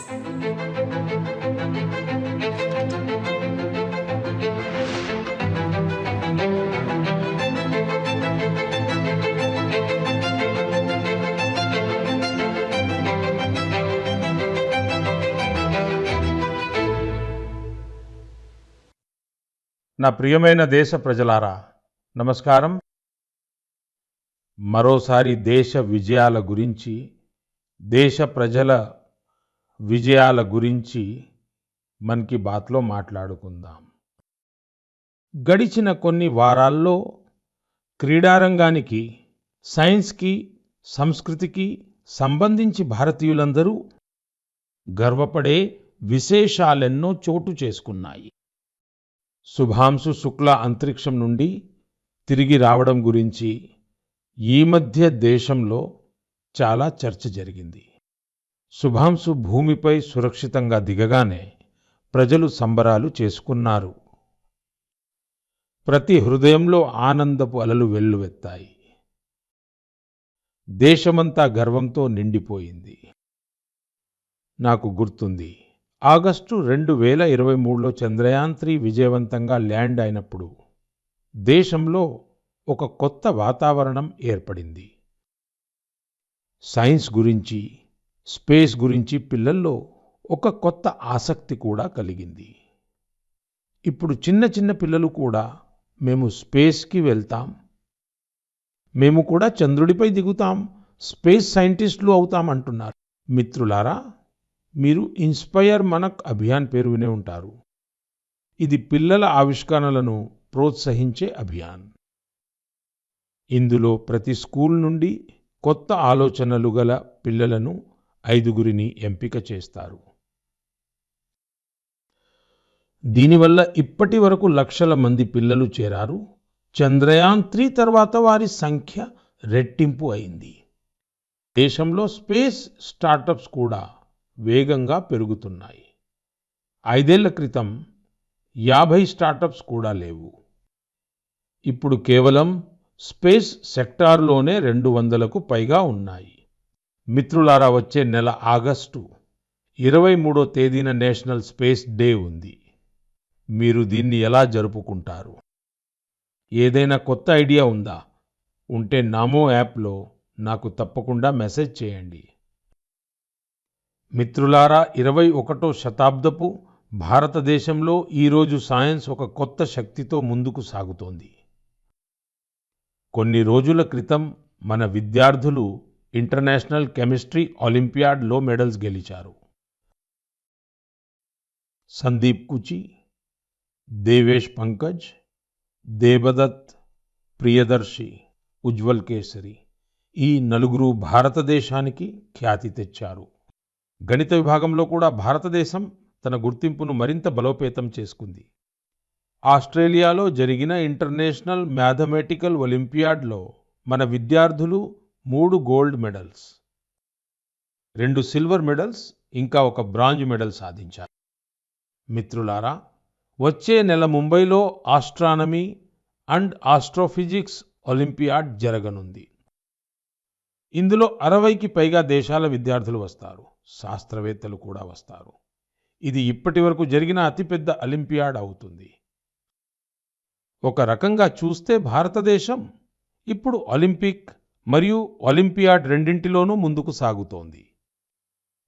నా ప్రియమైన దేశ ప్రజలారా, నమస్కారం. మరోసారి దేశ విజయాల గురించి, దేశ ప్రజల విజయాల గురించి మన్ కీ బాత్లో మాట్లాడుకుందాం. గడిచిన కొన్ని వారాల్లో క్రీడారంగానికి, సైన్స్కి, సంస్కృతికి సంబంధించి భారతీయులందరూ గర్వపడే విశేషాలెన్నో చోటు చేసుకున్నాయి. శుభాంశు శుక్లా అంతరిక్షం నుండి తిరిగి రావడం గురించి ఈ మధ్య దేశంలో చాలా చర్చ జరిగింది. శుభాంశు భూమిపై సురక్షితంగా దిగగానే ప్రజలు సంబరాలు చేసుకున్నారు. ప్రతి హృదయంలో ఆనందపు అలలు వెల్లువెత్తాయి. దేశమంతా గర్వంతో నిండిపోయింది. నాకు గుర్తుంది, ఆగస్టు 2023లో చంద్రయాన్-3 విజయవంతంగా ల్యాండ్ అయినప్పుడు దేశంలో ఒక కొత్త వాతావరణం ఏర్పడింది. సైన్స్ గురించి, స్పేస్ గురించి పిల్లల్లో ఒక కొత్త ఆసక్తి కూడా కలిగింది. ఇప్పుడు చిన్న చిన్న పిల్లలు కూడా మేము స్పేస్కి వెళ్తాం, మేము కూడా చంద్రుడిపై దిగుతాం, స్పేస్ సైంటిస్టులు అవుతాం అంటున్నారు. మిత్రులారా, మీరు ఇన్స్పైర్ మనక్ అభియాన్ పేరు వినే ఉంటారు. ఇది పిల్లల ఆవిష్కరణలను ప్రోత్సహించే అభియాన్. ఇందులో ప్రతి స్కూల్ నుండి కొత్త ఆలోచనలు గల పిల్లలను 5గురిని ఎంపిక చేస్తారు. దీనివల్ల ఇప్పటి వరకు లక్షల మంది పిల్లలు చేరారు. చంద్రయాన్-3 తర్వాత వారి సంఖ్య రెట్టింపు అయింది. దేశంలో స్పేస్ స్టార్టప్స్ కూడా వేగంగా పెరుగుతున్నాయి. 5 ఏళ్ల క్రితం 50 స్టార్టప్స్ కూడా లేవు. ఇప్పుడు కేవలం స్పేస్ సెక్టార్లోనే 200కు పైగా ఉన్నాయి. మిత్రులారా, వచ్చే నెల ఆగస్టు 23వ తేదీన నేషనల్ స్పేస్ డే ఉంది. మీరు దీన్ని ఎలా జరుపుకుంటారు? ఏదైనా కొత్త ఐడియా ఉందా? ఉంటే నామో యాప్లో నాకు తప్పకుండా మెసేజ్ చేయండి. మిత్రులారా, 21వ శతాబ్దపు భారతదేశంలో ఈరోజు సైన్స్ ఒక కొత్త శక్తితో ముందుకు సాగుతోంది. కొన్ని రోజుల క్రితం మన విద్యార్థులు ఇంటర్నేషనల్ కెమిస్ట్రీ ఒలింపియాడ్లో మెడల్స్ గెలిచారు. సందీప్ కుచి, దేవేష్ పంకజ్, దేబదత్, ప్రియదర్శి, ఉజ్వల్ కేసరి ఈ నలుగురు భారతదేశానికి ఖ్యాతి తెచ్చారు. గణిత విభాగంలో కూడా భారతదేశం తన గుర్తింపును మరింత బలోపేతం చేసుకుంది. ఆస్ట్రేలియాలో జరిగిన ఇంటర్నేషనల్ మ్యాథమెటికల్ ఒలింపియాడ్లో మన విద్యార్థులు 3 గోల్డ్ మెడల్స్, 2 సిల్వర్ మెడల్స్, ఇంకా 1 బ్రాంజ్ మెడల్ సాధించారు. మిత్రులారా, వచ్చే నెల ముంబైలో ఆస్ట్రానమీ అండ్ ఆస్ట్రోఫిజిక్స్ ఒలింపియాడ్ జరగనుంది. ఇందులో 60కి పైగా దేశాల విద్యార్థులు వస్తారు. శాస్త్రవేత్తలు కూడా వస్తారు. ఇది ఇప్పటి వరకు జరిగిన అతిపెద్ద ఒలింపియాడ్ అవుతుంది. ఒక రకంగా చూస్తే భారతదేశం ఇప్పుడు ఒలింపిక్ మరియు ఒలింపియాడ్ రెండింటిలోనూ ముందుకు సాగుతోంది.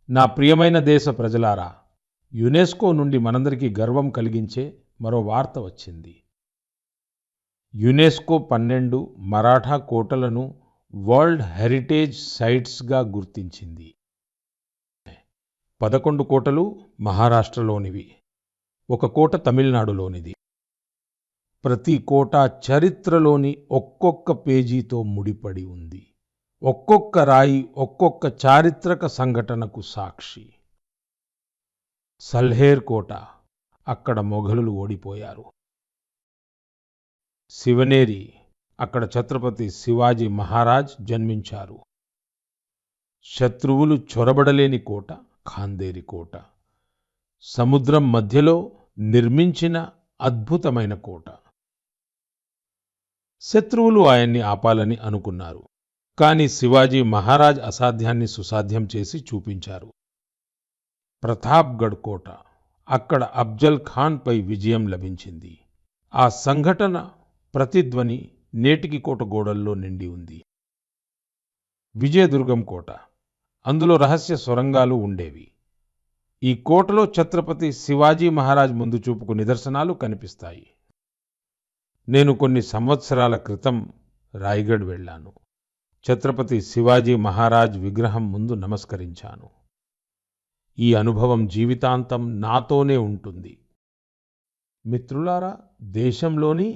నా ప్రియమైన దేశ ప్రజలారా, యునెస్కో నుండి మనందరికీ గర్వం కలిగించే మరో వార్త వచ్చింది. యునెస్కో 12 మరాఠా కోటలను వరల్డ్ హెరిటేజ్ సైట్స్గా గుర్తించింది. 11 కోటలు మహారాష్ట్రలోనివి, 1 కోట తమిళనాడులోనిది. ప్రతి కోట చరిత్రలోని ఒక్కొక్క పేజీతో ముడిపడి ఉంది. ఒక్కొక్క రాయి ఒక్కొక్క చారిత్రక సంఘటనకు సాక్షి. సల్హేర్ కోట, అక్కడ మొఘలులు ఓడిపోయారు. శివనేరి, అక్కడ ఛత్రపతి శివాజీ మహారాజ్ జన్మించారు. శత్రువులు చొరబడలేని కోట ఖాందేరి కోట. సముద్రం మధ్యలో నిర్మించిన అద్భుతమైన కోట. శత్రువులు ఆయన్ని ఆపాలని అనుకున్నారు. కానీ శివాజీ మహారాజ్ అసాధ్యాన్ని సుసాధ్యం చేసి చూపించారు. ప్రతాప్గఢ్ కోట. అక్కడ అఫ్జల్ ఖాన్పై విజయం లభించింది. ఆ సంఘటన ప్రతిధ్వని నేటికి కోట గోడల్లో నిండి ఉంది. విజయదుర్గం కోట. అందులో రహస్య సొరంగాలు ఉండేవి. ఈ కోటలో ఛత్రపతి శివాజీ మహారాజ్ ముందు చూపుకు నిదర్శనాలు కనిపిస్తాయి. నేను కొన్ని సంవత్సరాల క్రితం రాయ్గఢ్ వెళ్ళాను. ఛత్రపతి శివాజీ మహారాజ్ విగ్రహం ముందు నమస్కరించాను. ఈ అనుభవం జీవితాంతం నాతోనే ఉంటుంది. మిత్రులారా, దేశంలోని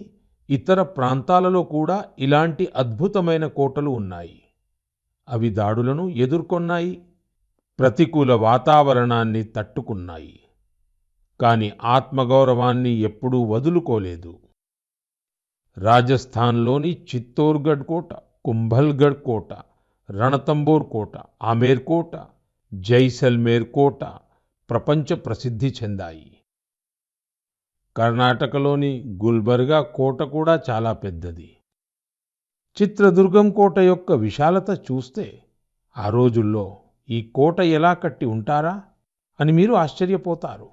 ఇతర ప్రాంతాలలో కూడా ఇలాంటి అద్భుతమైన కోటలు ఉన్నాయి. అవి దాడులను ఎదుర్కొన్నాయి, ప్రతికూల వాతావరణాన్ని తట్టుకున్నాయి. కానీ ఆత్మగౌరవాన్ని ఎప్పుడూ వదులుకోలేదు. రాజస్థాన్లోని చిత్తోర్గఢ్ కోట, కుంభల్గఢ్ కోట, రణతంబోర్ కోట, ఆమేర్ కోట, జైసల్మేర్ కోట ప్రపంచ ప్రసిద్ధి చెందాయి. కర్ణాటకలోని గుల్బర్గా కోట కూడా చాలా పెద్దది. చిత్రదుర్గం కోట యొక్క విశాలత చూస్తే ఆ రోజుల్లో ఈ కోట ఎలా కట్టి ఉంటారా అని మీరు ఆశ్చర్యపోతారు.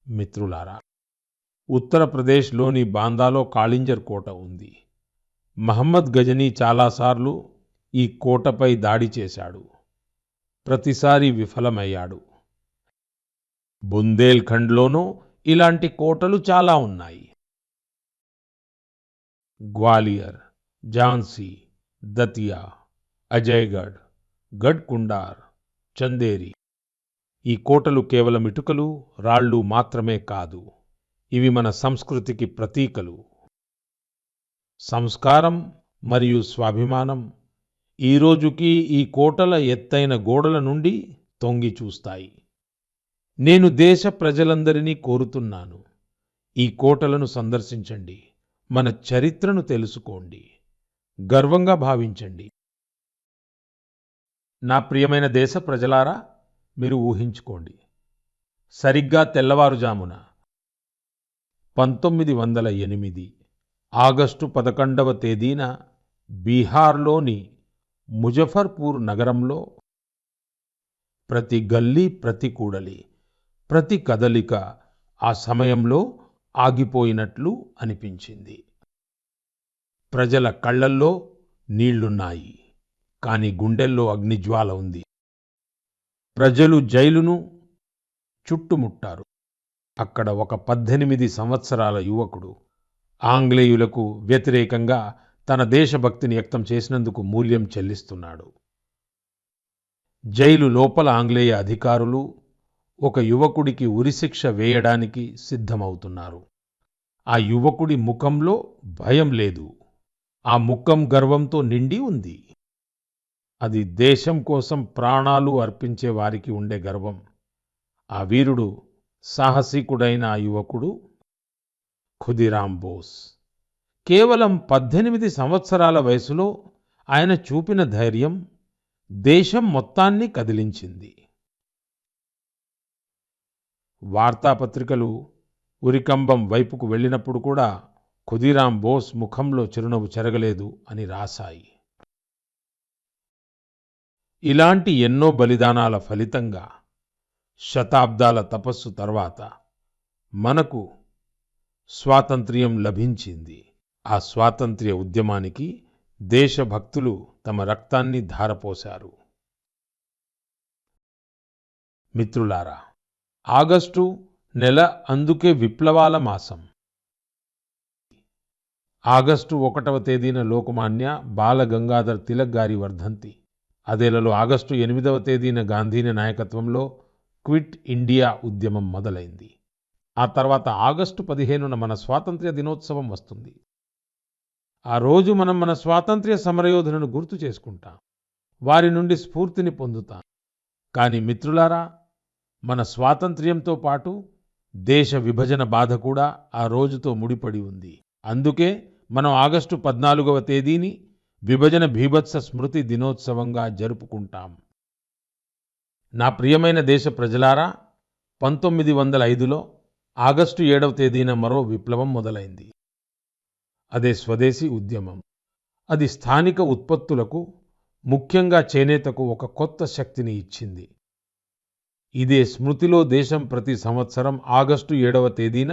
మిత్రులారా, ఉత్తరప్రదేశ్లోని బాందాలో కాళింజర్ కోట ఉంది. మహమ్మద్ గజనీ చాలాసార్లు ఈ కోటపై దాడి చేశాడు. ప్రతిసారి విఫలమయ్యాడు. బుందేల్ఖండ్లోనూ ఇలాంటి కోటలు చాలా ఉన్నాయి. గ్వాలియర్, ఝాన్సీ, దతియా, అజయ్గఢ్, గఢ్ కుండార్, చందేరి. ఈ కోటలు కేవలం ఇటుకలు, రాళ్ళు మాత్రమే కాదు. ఇవి మన సంస్కృతికి ప్రతీకలు. సంస్కారం మరియు స్వాభిమానం ఈ రోజుకి ఈ కోటల ఎత్తైన గోడల నుండి తొంగి చూస్తాయి. నేను దేశ ప్రజలందరినీ కోరుతున్నాను, ఈ కోటలను సందర్శించండి, మన చరిత్రను తెలుసుకోండి, గర్వంగా భావించండి. నా ప్రియమైన దేశ ప్రజలారా, మీరు ఊహించుకోండి, సరిగ్గా తెల్లవారుజామున 1908 ఆగస్టు 11వ తేదీన బీహార్లోని ముజఫర్పూర్ నగరంలో ప్రతి గల్లీ, ప్రతి కూడలి, ప్రతి కదలిక ఆ సమయంలో ఆగిపోయినట్లు అనిపించింది. ప్రజల కళ్ళల్లో నీళ్లున్నాయి, కానీ గుండెల్లో అగ్నిజ్వాల ఉంది. ప్రజలు జైలును చుట్టుముట్టారు. అక్కడ ఒక 18 సంవత్సరాల యువకుడు ఆంగ్లేయులకు వ్యతిరేకంగా తన దేశభక్తిని వ్యక్తం చేసినందుకు మూల్యం చెల్లిస్తున్నాడు. జైలు లోపల ఆంగ్లేయ అధికారులు ఒక యువకుడికి ఉరిశిక్ష వేయడానికి సిద్ధమవుతున్నారు. ఆ యువకుడి ముఖంలో భయం లేదు, ఆ ముఖం గర్వంతో నిండి ఉంది. అది దేశం కోసం ప్రాణాలు అర్పించే వారికి ఉండే గర్వం. ఆ వీరుడు, సాహసికుడైన ఆ యువకుడు ఖుదీరామ్ బోస్. కేవలం 18 సంవత్సరాల వయసులో ఆయన చూపిన ధైర్యం దేశం మొత్తాన్ని కదిలించింది. వార్తాపత్రికలు ఉరికంబం వైపుకు వెళ్ళినప్పుడు కూడా ఖుదీరామ్ బోస్ ముఖంలో చిరునవ్వు చెరగలేదు అని రాశాయి. ఇలాంటి ఎన్నో బలిదానాల ఫలితంగా శతాబ్దాల తపస్సు తర్వాత మనకు స్వాతంత్ర్యం లభించింది. ఆ స్వాతంత్ర్య ఉద్యమానికి దేశభక్తులు తమ రక్తాన్ని ధారపోశారు. మిత్రులారా, ఆగస్టు నెల అందుకే విప్లవాల మాసం. ఆగస్టు 1వ తేదీన లోకమాన్య బాల గంగాధర్ తిలక్ గారి వర్ధంతి. అదేలలో ఆగస్టు 8వ తేదీన గాంధీని నాయకత్వంలో క్విట్ ఇండియా ఉద్యమం మొదలైంది. ఆ తర్వాత ఆగస్టు 15న మన స్వాతంత్ర్య దినోత్సవం వస్తుంది. ఆ రోజు మనం మన స్వాతంత్ర్య సమరయోధులను గుర్తు చేసుకుంటాం, వారి నుండి స్ఫూర్తిని పొందుతాం. కానీ మిత్రులారా, మన స్వాతంత్ర్యంతో పాటు దేశ విభజన బాధ కూడా ఆ రోజుతో ముడిపడి ఉంది. అందుకే మనం ఆగస్టు 14వ తేదీని విభజన భీభత్స స్మృతి దినోత్సవంగా జరుపుకుంటాం. నా ప్రియమైన దేశ ప్రజలారా, 1905లో ఆగస్టు 7వ తేదీన మరో విప్లవం మొదలైంది. అదే స్వదేశీ ఉద్యమం. అది స్థానిక ఉత్పత్తులకు, ముఖ్యంగా చేనేతకు ఒక కొత్త శక్తిని ఇచ్చింది. ఇదే స్మృతిలో దేశం ప్రతి సంవత్సరం ఆగస్టు 7వ తేదీన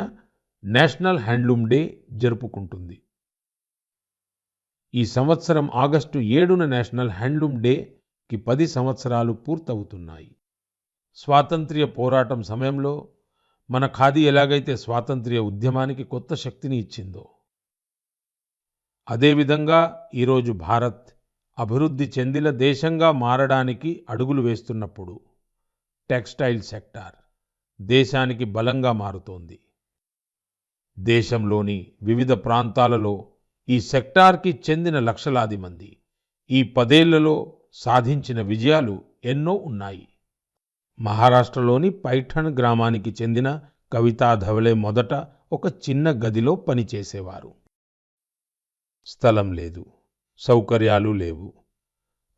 నేషనల్ హ్యాండ్లూమ్ డే జరుపుకుంటుంది. ఈ సంవత్సరం ఆగస్టు 7న నేషనల్ హ్యాండ్లూమ్ డేకి 10 సంవత్సరాలు పూర్తవుతున్నాయి. స్వాతంత్ర్య పోరాటం సమయంలో మన ఖాదీ ఎలాగైతే స్వాతంత్ర్య ఉద్యమానికి కొత్త శక్తిని ఇచ్చిందో, అదేవిధంగా ఈరోజు భారత్ అభివృద్ధి చెందిన దేశంగా మారడానికి అడుగులు వేస్తున్నప్పుడు టెక్స్టైల్ సెక్టార్ దేశానికి బలంగా మారుతోంది. దేశంలోని వివిధ ప్రాంతాలలో ఈ సెక్టార్కి చెందిన లక్షలాది మంది ఈ 10 ఏళ్లలో సాధించిన విజయాలు ఎన్నో ఉన్నాయి. మహారాష్ట్రలోని పైఠణ్ గ్రామానికి చెందిన కవితా ధవళే మొదట ఒక చిన్న గదిలో పనిచేసేవారు. స్థలం లేదు, సౌకర్యాలు లేవు,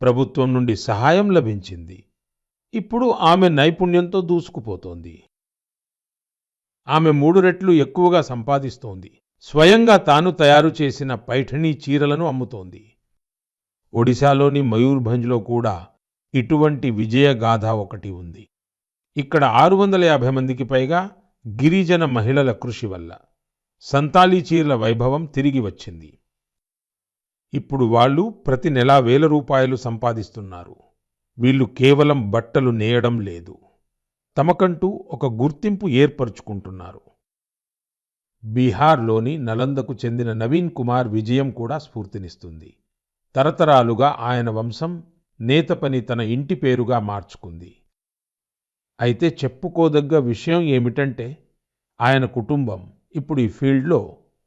ప్రభుత్వం నుండి సహాయం లభించింది. ఇప్పుడు ఆమె నైపుణ్యంతో దూసుకుపోతోంది. ఆమె 3 రెట్లు ఎక్కువగా సంపాదిస్తోంది. స్వయంగా తాను తయారు చేసిన పైఠణీ చీరలను అమ్ముతోంది. ఒడిశాలోని మయూర్భంజ్లో కూడా ఇటువంటి విజయగాథ ఒకటి ఉంది. ఇక్కడ 650 మందికి పైగా గిరిజన మహిళల కృషి వల్ల సంతాలీ చీరల వైభవం తిరిగి వచ్చింది. ఇప్పుడు వాళ్ళు ప్రతి నెలా 1000 రూపాయలు సంపాదిస్తున్నారు. వీళ్ళు కేవలం బట్టలు నేయడం లేదు, తమకంటూ ఒక గుర్తింపు ఏర్పరచుకుంటున్నారు. బీహార్లోని నలందకు చెందిన నవీన్ కుమార్ విజయం కూడా స్ఫూర్తినిస్తుంది. తరతరాలుగా ఆయన వంశం నేత పని తన ఇంటి పేరుగా మార్చుకుంది. అయితే చెప్పుకోదగ్గ విషయం ఏమిటంటే ఆయన కుటుంబం ఇప్పుడు ఈ ఫీల్డ్లో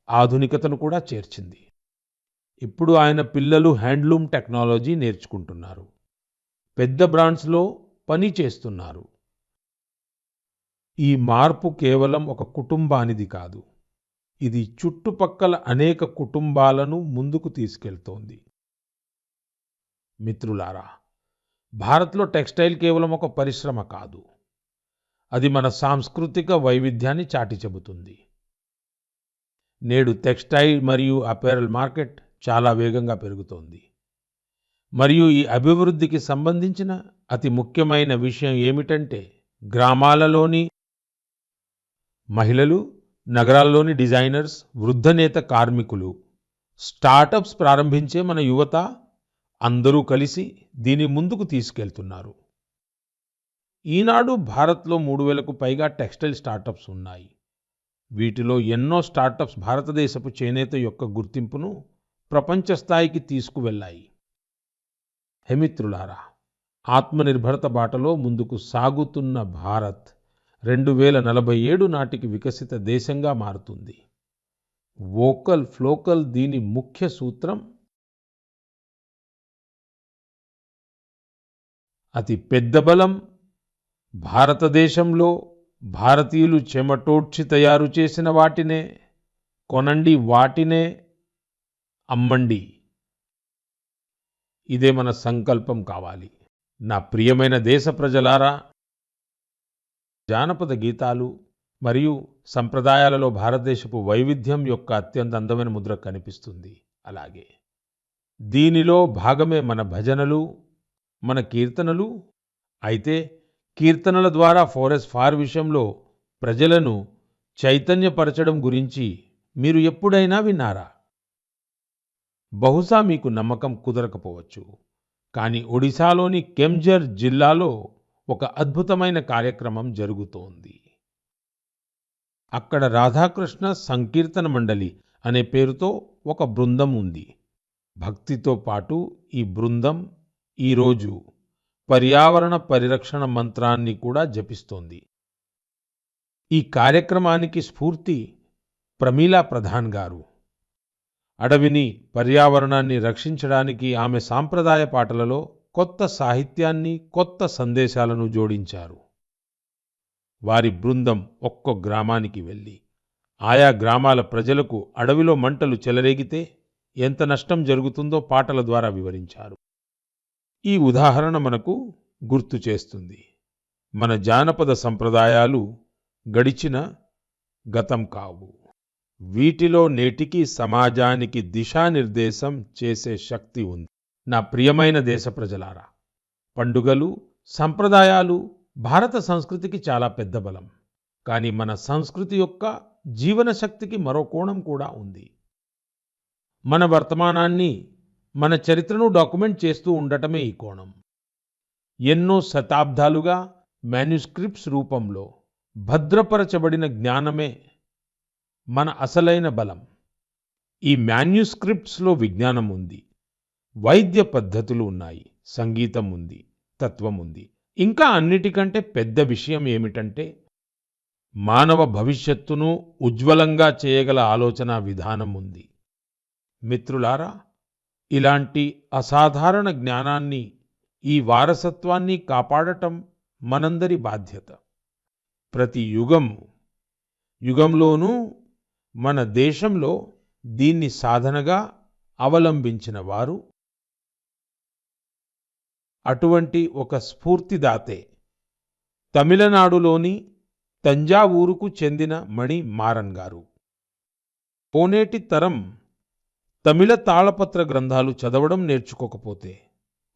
ఆధునికతను కూడా చేర్చింది. ఇప్పుడు ఆయన పిల్లలు హ్యాండ్లూమ్ టెక్నాలజీ నేర్చుకుంటున్నారు, పెద్ద బ్రాండ్స్లో పని చేస్తున్నారు. ఈ మార్పు కేవలం ఒక కుటుంబానిది కాదు, ఇది చుట్టుపక్కల అనేక కుటుంబాలను ముందుకు తీసుకెళ్తోంది. మిత్రులారా, భారత్లో టెక్స్టైల్ కేవలం ఒక పరిశ్రమ కాదు, అది మన సాంస్కృతిక వైవిధ్యాన్ని చాటి చెబుతుంది. నేడు టెక్స్టైల్ మరియు అపెరల్ మార్కెట్ చాలా వేగంగా పెరుగుతోంది. మరియు ఈ అభివృద్ధికి సంబంధించిన అతి ముఖ్యమైన విషయం ఏమిటంటే గ్రామాలలోని మహిళలు, నగరాల్లోని డిజైనర్స్, వృద్ధనేత కార్మికులు, స్టార్టప్స్ ప్రారంభించే మన యువత అందరూ కలిసి దీని ముందుకు తీసుకెళ్తున్నారు. ఈనాడు భారత్లో 3000కు పైగా టెక్స్టైల్ స్టార్టప్స్ ఉన్నాయి. వీటిలో ఎన్నో స్టార్టప్స్ భారతదేశపు చేనేత యొక్క గుర్తింపును ప్రపంచ స్థాయికి తీసుకువెళ్ళాయి. మిత్రులారా, ఆత్మనిర్భరత బాటలో ముందుకు సాగుతున్న భారత్ 2047 నాటికి వికసిత దేశంగా మారుతుంది. వోకల్ ఫ్లోకల్ దీని ముఖ్య సూత్రం. అతి పెద్ద బలం భారతదేశంలో భారతీయులు చెమటోడ్చి తయారు చేసిన వాటినే కొనండి, వాటినే అమ్మండి. ఇదే మన సంకల్పం కావాలి. నా ప్రియమైన దేశ ప్రజలారా, జానపద గీతాలు మరియు సంప్రదాయాలలో భారతదేశపు వైవిధ్యం యొక్క అత్యంత అందమైన ముద్ర కనిపిస్తుంది. అలాగే దీనిలో భాగమే మన భజనలు, మన కీర్తనలు. అయితే కీర్తనల ద్వారా ఫారెస్ట్ ఫార్ విషయంలో ప్రజలను చైతన్యపరచడం గురించి మీరు ఎప్పుడైనా విన్నారా? బహుశా మీకు నమ్మకం కుదరకపోవచ్చు, కానీ ఒడిశాలోని కెంజర్ జిల్లాలో ఒక అద్భుతమైన కార్యక్రమం జరుగుతోంది. అక్కడ రాధాకృష్ణ సంకీర్తన మండలి అనే పేరుతో ఒక బృందం ఉంది. భక్తితో పాటు ఈ బృందం ఈరోజు పర్యావరణ పరిరక్షణ మంత్రాన్ని కూడా జపిస్తోంది. ఈ కార్యక్రమానికి స్ఫూర్తి ప్రమీలా ప్రధాన్ గారు. అడవిని, పర్యావరణాన్ని రక్షించడానికి ఆమె సాంప్రదాయ పాటలలో కొత్త సాహిత్యాన్ని, కొత్త సందేశాలను జోడించారు. వారి బృందం ఒక్కో గ్రామానికి వెళ్ళి ఆయా గ్రామాల ప్రజలకు అడవిలో మంటలు చెలరేగితే ఎంత నష్టం జరుగుతుందో పాటల ద్వారా వివరించారు. ఈ ఉదాహరణ మనకు గుర్తు చేస్తుంది, మన జానపద సంప్రదాయాలు గడిచిన గతం కావు. వీటిలో నేటికి సమాజానికి దిశానిర్దేశం చేసే శక్తి ఉంది. నా ప్రియమైన దేశ ప్రజలారా, పండుగలు, సంప్రదాయాలు భారత సంస్కృతికి చాలా పెద్ద బలం. కానీ మన సంస్కృతి యొక్క జీవన శక్తికి మరో కోణం కూడా ఉంది. మన వర్తమానాన్ని, మన చరిత్రను డాక్యుమెంట్ చేస్తూ ఉండటమే ఈ కోణం. ఎన్నో శతాబ్దాలుగా మాన్యుస్క్రిప్ట్స్ రూపంలో భద్రపరచబడిన జ్ఞానమే మన అసలైన బలం. ఈ మాన్యుస్క్రిప్ట్స్లో విజ్ఞానం ఉంది, వైద్య పద్ధతులు ఉన్నాయి, సంగీతం ఉంది, తత్వం ఉంది. ఇంకా అన్నిటికంటే పెద్ద విషయం ఏమిటంటే మానవ భవిష్యత్తును ఉజ్వలంగా చేయగల ఆలోచన విధానం ఉంది. మిత్రులారా, ఇలాంటి అసాధారణ జ్ఞానాన్ని, ఈ వారసత్వాన్ని కాపాడటం మనందరి బాధ్యత. ప్రతి యుగంలోనూ మన దేశంలో దీన్ని సాధనగా అవలంబించిన వారు అటువంటి ఒక స్ఫూర్తిదాతే తమిళనాడులోని తంజావూరుకు చెందిన మణి మారన్ గారు. పోనేటి తరం తమిళ తాళపత్ర గ్రంథాలు చదవడం నేర్చుకోకపోతే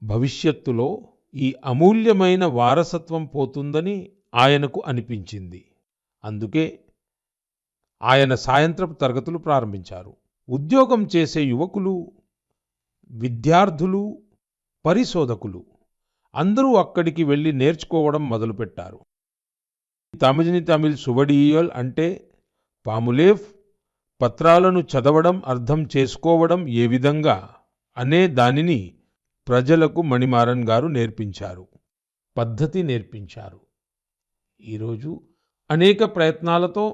భవిష్యత్తులో ఈ అమూల్యమైన వారసత్వం పోతుందని ఆయనకు అనిపించింది. అందుకే ఆయన సాయంత్రపు తరగతులు ప్రారంభించారు. ఉద్యోగం చేసే యువకులు, విద్యార్థులు, పరిశోధకులు అందరూ అక్కడికి వెళ్ళి నేర్చుకోవడం మొదలుపెట్టారు. తమిళ్ సువడియాల్ అంటే పాములేఫ్, పత్రాలను చదవడం, అర్థం చేసుకోవడం ఏ విధంగా అనే దానిని ప్రజలకు మణిమారన్ గారు నేర్పించారు, పద్ధతి నేర్పించారు. ఈరోజు అనేక ప్రయత్నాలతో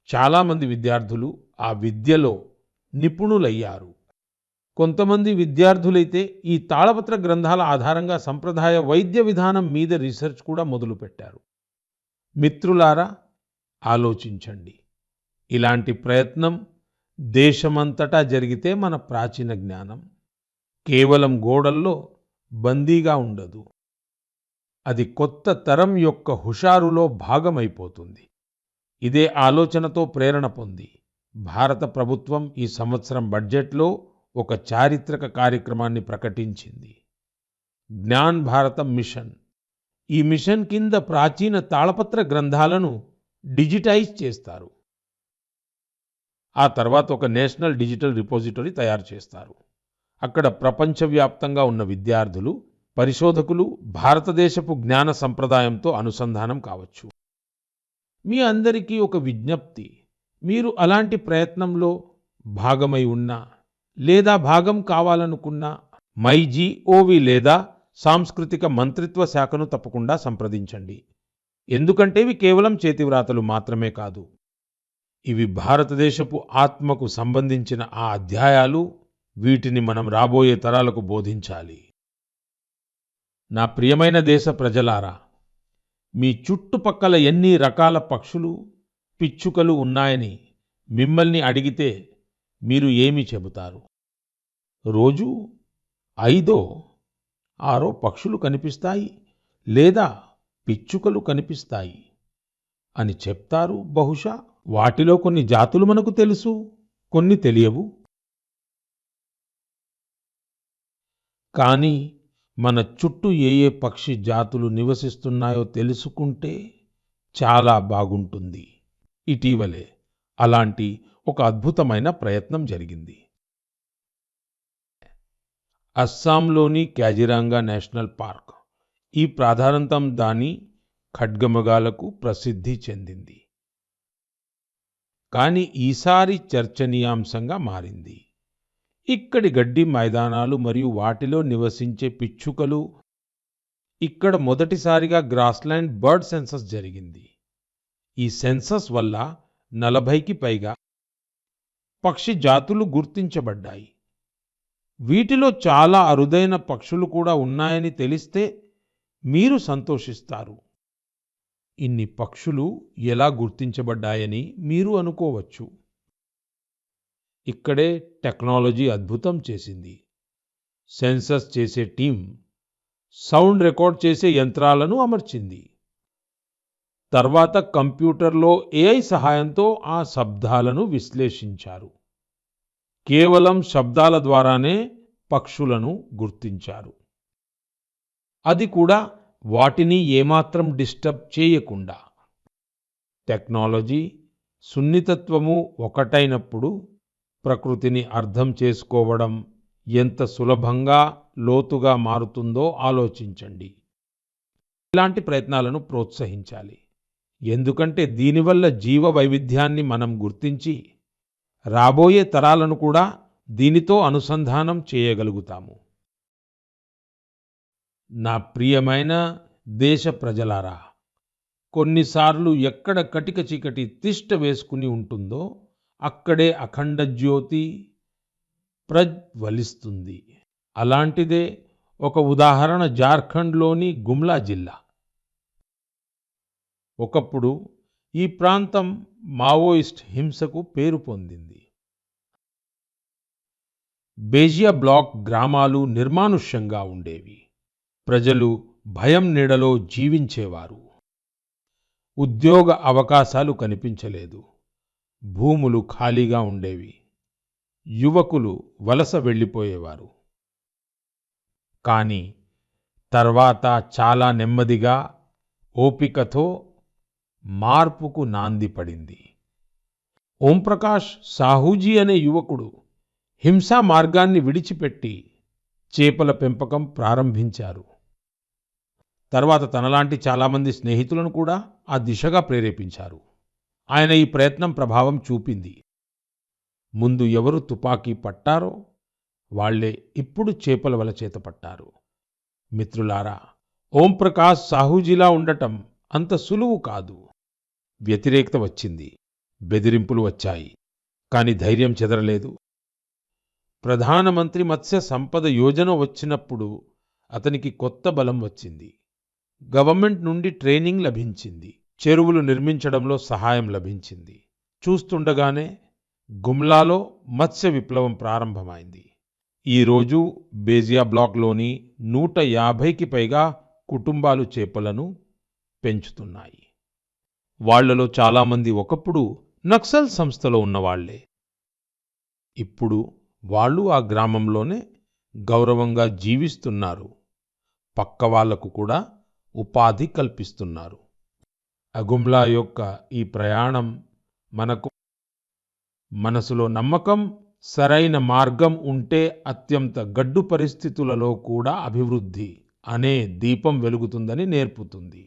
చాలామంది విద్యార్థులు ఆ విద్యలో నిపుణులయ్యారు. కొంతమంది విద్యార్థులైతే ఈ తాళపత్ర గ్రంథాల ఆధారంగా సంప్రదాయ వైద్య విధానం మీద రీసెర్చ్ కూడా మొదలుపెట్టారు. మిత్రులారా, ఆలోచించండి. ఇలాంటి ప్రయత్నం దేశమంతటా జరిగితే మన ప్రాచీన జ్ఞానం కేవలం గోడల్లో బందీగా ఉండదు. అది కొత్త తరం యొక్క హుషారులో భాగమైపోతుంది. ఇదే ఆలోచనతో ప్రేరణ పొంది భారత ప్రభుత్వం ఈ సంవత్సరం బడ్జెట్లో ఒక చారిత్రక కార్యక్రమాన్ని ప్రకటించింది, జ్ఞాన్ భారతం మిషన్. ఈ మిషన్ కింద ప్రాచీన తాళపత్ర గ్రంథాలను డిజిటైజ్ చేస్తారు. ఆ తర్వాత ఒక నేషనల్ డిజిటల్ రిపోజిటరీ తయారు చేస్తారు. అక్కడ ప్రపంచవ్యాప్తంగా ఉన్న విద్యార్థులు, పరిశోధకులు భారతదేశపు జ్ఞాన సంప్రదాయంతో అనుసంధానం కావచ్చు. మీ అందరికీ ఒక విజ్ఞప్తి. మీరు అలాంటి ప్రయత్నంలో భాగమై ఉన్నా లేదా భాగం కావాలనుకున్నా మైగోవ్ లేదా సాంస్కృతిక మంత్రిత్వ శాఖను తప్పకుండా సంప్రదించండి. ఎందుకంటే ఇవి కేవలం చేతివ్రాతలు మాత్రమే కాదు. ఇవి భారతదేశపు ఆత్మకు సంబంధించిన ఆ అధ్యాయాలు. వీటిని మనం రాబోయే తరాలకు బోధించాలి. నా ప్రియమైన దేశ ప్రజలారా, మీ చుట్టుపక్కల ఎన్ని రకాల పక్షులు, పిచ్చుకలు ఉన్నాయని మిమ్మల్ని అడిగితే మీరు ఏమి చెబుతారు? రోజు 5-6 పక్షులు కనిపిస్తాయి లేదా పిచ్చుకలు కనిపిస్తాయి అని చెప్తారు. బహుశా వాటిలో కొన్ని జాతులు మనకు తెలుసు, కొన్ని తెలియవు. కానీ మన చుట్టూ ఏ ఏ పక్షి జాతులు నివసిస్తున్నాయో తెలుసుకుంటే చాలా బాగుంటుంది. ఇటీవలే అలాంటి ఒక అద్భుతమైన ప్రయత్నం జరిగింది. అస్సాంలోని కాజిరంగా నేషనల్ పార్క్ ఈ ప్రాధాన్యతం దాని ఖడ్గమృగాలకు ప్రసిద్ధి చెందింది. కానీ ఈసారి చర్చనీయాంశంగా మారింది. ఇక్కడి గడ్డి మైదానాలు మరియు వాటిలో నివసించే పిచ్చుకలు. ఇక్కడ మొదటిసారిగా గ్రాస్లాండ్ బర్డ్ సెన్సస్ జరిగింది. ఈ సెన్సస్ వల్ల 40కి పైగా పక్షి జాతులు గుర్తించబడ్డాయి. వీటిలో చాలా అరుదైన పక్షులు కూడా ఉన్నాయని తెలిస్తే మీరు సంతోషిస్తారు. ఇన్ని పక్షులు ఎలా గుర్తించబడ్డాయని మీరు అనుకోవచ్చు. ఇక్కడే టెక్నాలజీ అద్భుతం చేసింది. సెన్సస్ చేసే టీం సౌండ్ రికార్డ్ చేసే యంత్రాలను అమర్చింది. తర్వాత కంప్యూటర్లో AI సహాయంతో ఆ శబ్దాలను విశ్లేషించారు. కేవలం శబ్దాల ద్వారానే పక్షులను గుర్తించారు. అది కూడా వాటిని ఏమాత్రం డిస్టర్బ్ చేయకుండా. టెక్నాలజీ, సున్నితత్వము ఒకటైనప్పుడు ప్రకృతిని అర్థం చేసుకోవడం ఎంత సులభంగా, లోతుగా మారుతుందో ఆలోచించండి. ఇలాంటి ప్రయత్నాలను ప్రోత్సహించాలి. ఎందుకంటే దీనివల్ల జీవ వైవిధ్యాన్ని మనం గుర్తించి రాబోయే తరాలను కూడా దీనితో అనుసంధానం చేయగలుగుతాము. నా ప్రియమైన దేశ ప్రజలారా, కొన్నిసార్లు ఎక్కడ కటిక చీకటి తిష్ట వేసుకుని ఉంటుందో అక్కడే అఖండ జ్యోతి ప్రజ్వలిస్తుంది. అలాంటిదే ఒక ఉదాహరణ జార్ఖండ్లోని గుమ్లా జిల్లా. ఒకప్పుడు ఈ ప్రాంతం మావోయిస్ట్ హింసకు పేరు పొందింది. బేజియా బ్లాక్ గ్రామాలు నిర్మానుష్యంగా ఉండేవి. ప్రజలు భయం నీడలో జీవించేవారు. ఉద్యోగ అవకాశాలు కనిపించలేదు. భూములు ఖాళీగా ఉండేవి. యువకులు వలస వెళ్ళిపోయేవారు. కానీ తర్వాత చాలా నెమ్మదిగా, ఓపికతో మార్పుకు నాంది పడింది. ఓంప్రకాష్ సాహూజీ అనే యువకుడు హింసా మార్గాన్ని విడిచిపెట్టి చేపల పెంపకం ప్రారంభించారు. తర్వాత తనలాంటి చాలామంది స్నేహితులను కూడా ఆ దిశగా ప్రేరేపించారు. ఆయన ఈ ప్రయత్నం ప్రభావం చూపింది. ముందు ఎవరు తుపాకీ పట్టారో వాళ్లే ఇప్పుడు చేపల వల చేత పట్టారు. మిత్రులారా, ఓంప్రకాష్ సాహూజీలా ఉండటం అంత సులువు కాదు. వ్యతిరేకత వచ్చింది, బెదిరింపులు వచ్చాయి. కానీ ధైర్యం చెదరలేదు. ప్రధానమంత్రి మత్స్య సంపద యోజన వచ్చినప్పుడు అతనికి కొత్త బలం వచ్చింది. గవర్నమెంట్ నుండి ట్రైనింగ్ లభించింది. చెరువులు నిర్మించడంలో సహాయం లభించింది. చూస్తుండగానే గుమ్లాలో మత్స్య విప్లవం ప్రారంభమైంది. ఈరోజు బేజియా బ్లాక్లోని 150కి పైగా కుటుంబాలు చేపలను పెంచుతున్నాయి. వాళ్లలో చాలామంది ఒకప్పుడు నక్సల్ సంస్థలో ఉన్నవాళ్లే. ఇప్పుడు వాళ్ళు ఆ గ్రామంలోనే గౌరవంగా జీవిస్తున్నారు. పక్క వాళ్లకు కూడా ఉపాధి కల్పిస్తున్నారు. గుమ్లా యొక్క ఈ ప్రయాణం మనకు మనసులో నమ్మకం, సరైన మార్గం ఉంటే అత్యంత గడ్డు పరిస్థితులలో కూడా అభివృద్ధి అనే దీపం వెలుగుతుందని నేర్పుతుంది.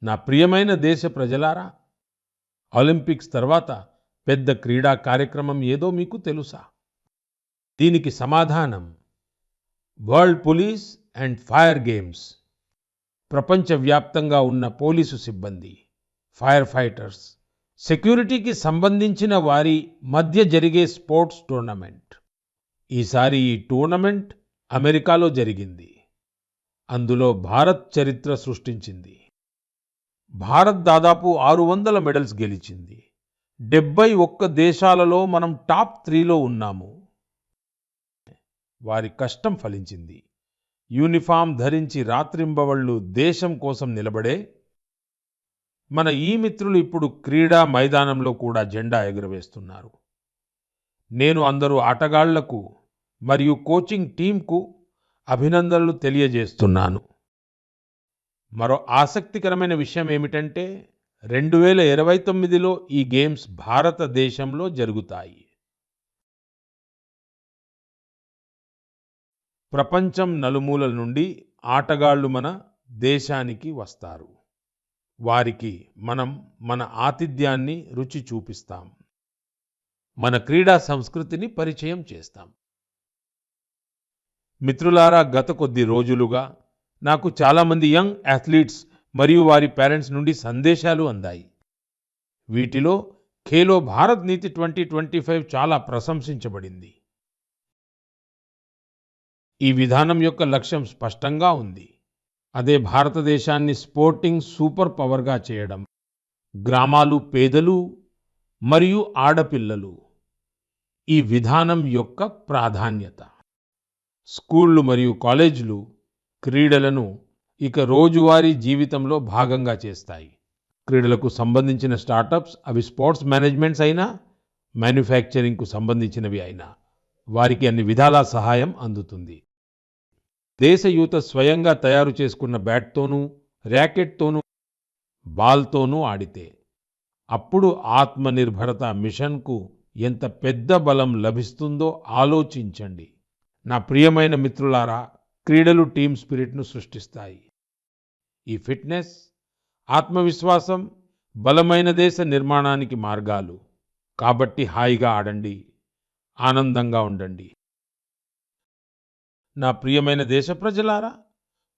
నా ప్రియమైన దేశ ప్రజలారా, ఒలింపిక్స్ తర్వాత పెద్ద క్రీడా కార్యక్రమం ఏదో మీకు తెలుసా? దీనికి సమాధానం world police and fire games. ప్రపంచవ్యాప్తంగా ఉన్న పోలీసు సిబ్బంది, ఫైర్ ఫైటర్స్, సెక్యూరిటీకి సంబంధించిన వారి మధ్య జరిగే స్పోర్ట్స్ టోర్నమెంట్. ఈసారి ఈ టోర్నమెంట్ అమెరికాలో జరిగింది. అందులో భారత్ చరిత్ర సృష్టించింది. భారత్ దాదాపు 600 మెడల్స్ గెలిచింది. 71 దేశాలలో మనం టాప్ 3లో ఉన్నాము. వారి కష్టం ఫలించింది. యూనిఫామ్ ధరించి రాత్రింబవళ్లు దేశం కోసం నిలబడే మన ఈ మిత్రులు ఇప్పుడు క్రీడా మైదానంలో కూడా జెండా ఎగురవేస్తున్నారు. నేను అందరూ ఆటగాళ్లకు మరియు కోచింగ్ టీంకు అభినందనలు తెలియజేస్తున్నాను. మరో ఆసక్తికరమైన విషయం ఏమిటంటే 2029లో ఈ గేమ్స్ భారతదేశంలో జరుగుతాయి. ప్రపంచం నలుమూలల నుండి ఆటగాళ్లు మన దేశానికి వస్తారు. వారికి మనం మన ఆతిథ్యాన్ని రుచి చూపిస్తాం. మన క్రీడా సంస్కృతిని పరిచయం చేస్తాం. మిత్రులారా, గత కొద్ది రోజులుగా నాకు చాలామంది యంగ్ అథ్లీట్స్ మరియు వారి పేరెంట్స్ నుండి సందేశాలు అందాయి. వీటిలో ఖేలో భారత్ నీతి 2025 చాలా ప్రశంసించబడింది. ఈ విధానం యొక్క లక్ష్యం స్పష్టంగా ఉంది. అదే భారతదేశాన్ని స్పోర్టింగ్ సూపర్ పవర్గా చేయడం. గ్రామాలు, పేదలు మరియు ఆడపిల్లలు ఈ విధానం యొక్క ప్రాధాన్యత. స్కూళ్లు మరియు కాలేజీలు క్రీడలను ఇక రోజువారీ జీవితంలో భాగంగా చేస్తాయి. క్రీడలకు సంబంధించిన స్టార్టప్స్, అవి స్పోర్ట్స్ మేనేజ్మెంట్స్ అయినా, మ్యానుఫ్యాక్చరింగ్కు సంబంధించినవి అయినా, వారికి అన్ని విధాలా సహాయం అందుతుంది. దేశ యువత స్వయంగా తయారు చేసుకున్న బ్యాట్తోనూ ర్యాకెట్తోనూ బాల్తోనూ ఆడితే అప్పుడు ఆత్మనిర్భరత మిషన్కు ఎంత పెద్ద బలం లభిస్తుందో ఆలోచించండి. నా ప్రియమైన మిత్రులారా, క్రీడలు టీమ్ స్పిరిట్ను సృష్టిస్తాయి. ఈ ఫిట్నెస్, ఆత్మవిశ్వాసం బలమైన దేశ నిర్మాణానికి మార్గాలు. కాబట్టి హాయిగా ఆడండి, ఆనందంగా ఉండండి. నా ప్రియమైన దేశ ప్రజలారా,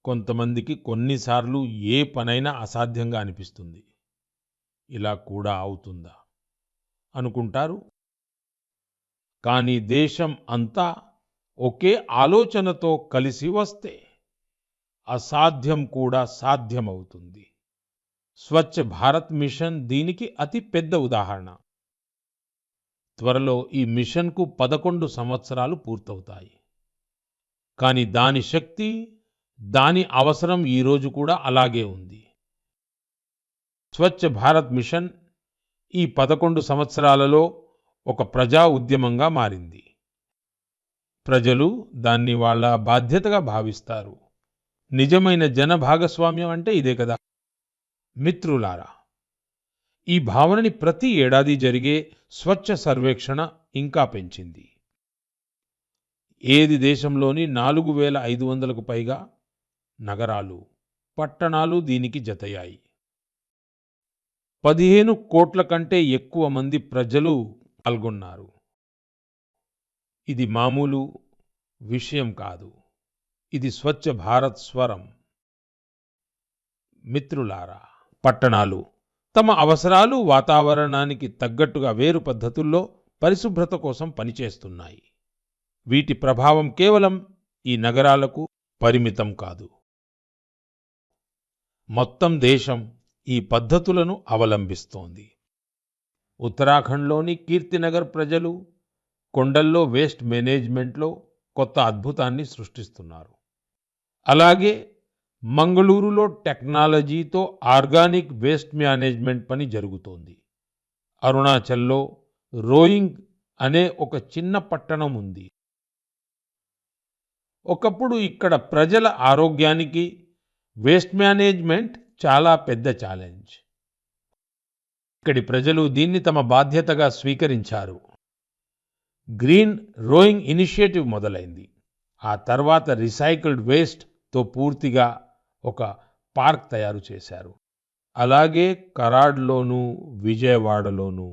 కొంతమందికి కొన్నిసార్లు ఏ పనైనా అసాధ్యంగా అనిపిస్తుంది. ఇలా కూడా అవుతుందా అనుకుంటారు. కానీ దేశం అంతా ఒకే ఆలోచనతో కలిసి వస్తే అసాధ్యం కూడా సాధ్యమవుతుంది. స్వచ్ఛ భారత్ మిషన్ దీనికి అతి పెద్ద ఉదాహరణ. త్వరలో ఈ మిషన్కు 11 సంవత్సరాలు పూర్తవుతాయి. కానీ దాని శక్తి, దాని అవసరం ఈరోజు కూడా అలాగే ఉంది. స్వచ్ఛ భారత్ మిషన్ ఈ 11 సంవత్సరాలలో ఒక ప్రజా ఉద్యమంగా మారింది. ప్రజలు దాన్ని వాళ్ళ బాధ్యతగా భావిస్తారు. నిజమైన జన భాగస్వామ్యం అంటే ఇదే కదా. మిత్రులారా, ఈ భావనని ప్రతి ఏడాది జరిగే స్వచ్ఛ సర్వేక్షణ ఇంకా పెంచింది. ఏది దేశంలోని 4500కు పైగా నగరాలు, పట్టణాలు దీనికి జతయ్యాయి. 15 కోట్ల కంటే ఎక్కువ మంది ప్రజలు పాల్గొన్నారు. ఇది మామూలు విషయం కాదు. ఇది స్వచ్ఛ భారత్ స్వరం. మిత్రులారా, పట్టణాలు తమ అవసరాలు, వాతావరణానికి తగ్గట్టుగా వేరు పద్ధతుల్లో పరిశుభ్రత కోసం పనిచేస్తున్నాయి. వీటి ప్రభావం కేవలం ఈ నగరాలకు పరిమితం కాదు. మొత్తం దేశం ఈ పద్ధతులను అవలంబిస్తోంది. ఉత్తరాఖండ్లోని కీర్తినగర్ ప్రజలు కొండల్లో వేస్ట్ మేనేజ్మెంట్లో కొత్త అద్భుతాన్ని సృష్టిస్తున్నారు. అలాగే మంగళూరులో టెక్నాలజీతో ఆర్గానిక్ వేస్ట్ మేనేజ్మెంట్ పని జరుగుతోంది. అరుణాచల్లో రోయింగ్ అనే ఒక చిన్న పట్టణం ఉంది. ఒకప్పుడు ఇక్కడ ప్రజల ఆరోగ్యానికి వేస్ట్ మేనేజ్మెంట్ చాలా పెద్ద ఛాలెంజ్. ఇక్కడి ప్రజలు దీన్ని తమ బాధ్యతగా స్వీకరించారు. గ్రీన్ రోయింగ్ ఇనిషియేటివ్ మొదలైంది. ఆ తర్వాత రీసైకిల్డ్ వేస్ట్తో పూర్తిగా ఒక పార్క్ తయారు చేశారు. అలాగే కరాడ్లోనూ విజయవాడలోనూ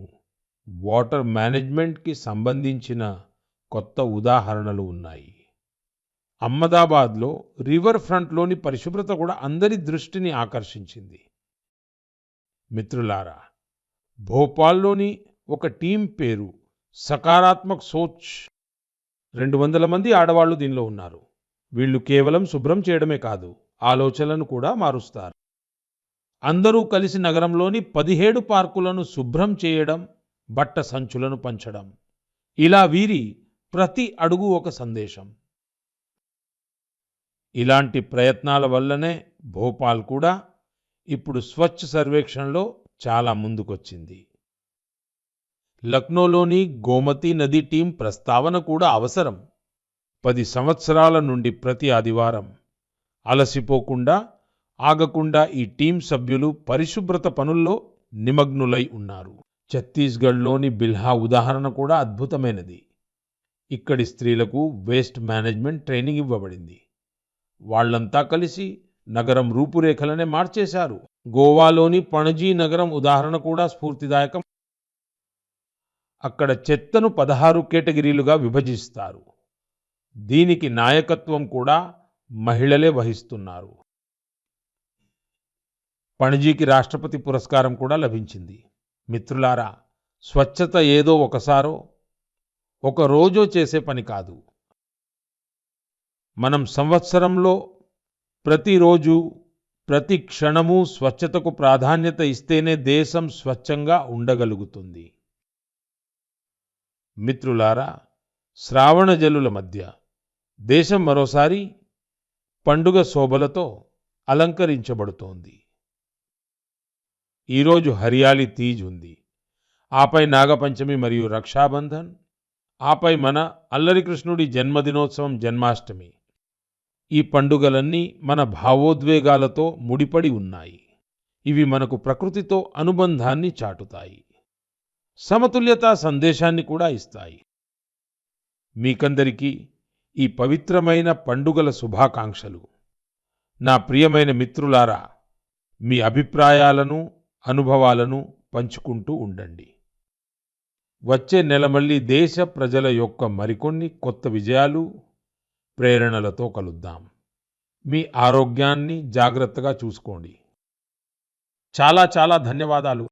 వాటర్ మేనేజ్మెంట్కి సంబంధించిన కొత్త ఉదాహరణలు ఉన్నాయి. అహ్మదాబాద్లో రివర్ ఫ్రంట్లోని పరిశుభ్రత కూడా అందరి దృష్టిని ఆకర్షించింది. మిత్రులారా, భోపాల్లోని ఒక టీం పేరు సకారాత్మక్ సోచ్. 200 మంది ఆడవాళ్లు దీనిలో ఉన్నారు. వీళ్ళు కేవలం శుభ్రం చేయడమే కాదు, ఆలోచనలను కూడా మారుస్తారు. అందరూ కలిసి నగరంలోని 17 పార్కులను శుభ్రం చేయడం, బట్ట సంచులను పంచడం. ఇలా వీరి ప్రతి అడుగు ఒక సందేశం. ఇలాంటి ప్రయత్నాల వల్లనే భోపాల్ కూడా ఇప్పుడు స్వచ్ఛ సర్వేక్షణలో చాలా ముందుకొచ్చింది. లక్నోలోని గోమతి నది టీం ప్రస్తావన కూడా అవసరం. 10 సంవత్సరాల నుండి ప్రతి ఆదివారం అలసిపోకుండా, ఆగకుండా ఈ టీం సభ్యులు పరిశుభ్రత పనుల్లో నిమగ్నులై ఉన్నారు. ఛత్తీస్గఢ్లోని బిల్హా ఉదాహరణ కూడా అద్భుతమైనది. ఇక్కడి స్త్రీలకు వేస్ట్ మేనేజ్మెంట్ ట్రైనింగ్ ఇవ్వబడింది. వాళ్ళంతా కలిసి నగరం రూపురేఖలనే మార్చేశారు. గోవాలోని పణజీ నగరం ఉదాహరణ కూడా స్ఫూర్తిదాయకం. అక్కడ చెత్తను 16 కేటగిరీలుగా విభజిస్తారు. దీనికి నాయకత్వం కూడా మహిళలే వహిస్తున్నారు. పణజీకి రాష్ట్రపతి పురస్కారం కూడా లభించింది. మిత్రులారా, స్వచ్ఛత ఏదో ఒకసారో ఒక రోజో చేసే పని కాదు. మనం సంవత్సరంలో ప్రతిరోజు, ప్రతి క్షణము స్వచ్ఛతకు ప్రాధాన్యత ఇస్తేనే దేశం స్వచ్ఛంగా ఉండగలుగుతుంది. మిత్రులారా, శ్రావణ జలుల మధ్య దేశం మరోసారి పండుగ శోభలతో అలంకరించబడుతోంది. ఈరోజు హరియాలి తీజ్ ఉంది. ఆపై నాగపంచమి మరియు రక్షాబంధన్. ఆపై మన అల్లరి కృష్ణుడి జన్మదినోత్సవం జన్మాష్టమి. ఈ పండుగలన్నీ మన భావోద్వేగాలతో ముడిపడి ఉన్నాయి. ఇవి మనకు ప్రకృతితో అనుబంధాన్ని చాటుతాయి, సమతుల్యత సందేశాన్ని కూడా ఇస్తాయి. మీకందరికీ ఈ పవిత్రమైన పండుగల శుభాకాంక్షలు. నా ప్రియమైన మిత్రులారా, మీ అభిప్రాయాలను, అనుభవాలను పంచుకుంటూ ఉండండి. వచ్చే నెల మళ్ళీ దేశ ప్రజల యొక్క మరికొన్ని కొత్త విజయాలు, ప్రేరణలతో కలుద్దాం. మీ ఆరోగ్యాన్ని జాగ్రత్తగా చూసుకోండి. చాలా చాలా ధన్యవాదాలు.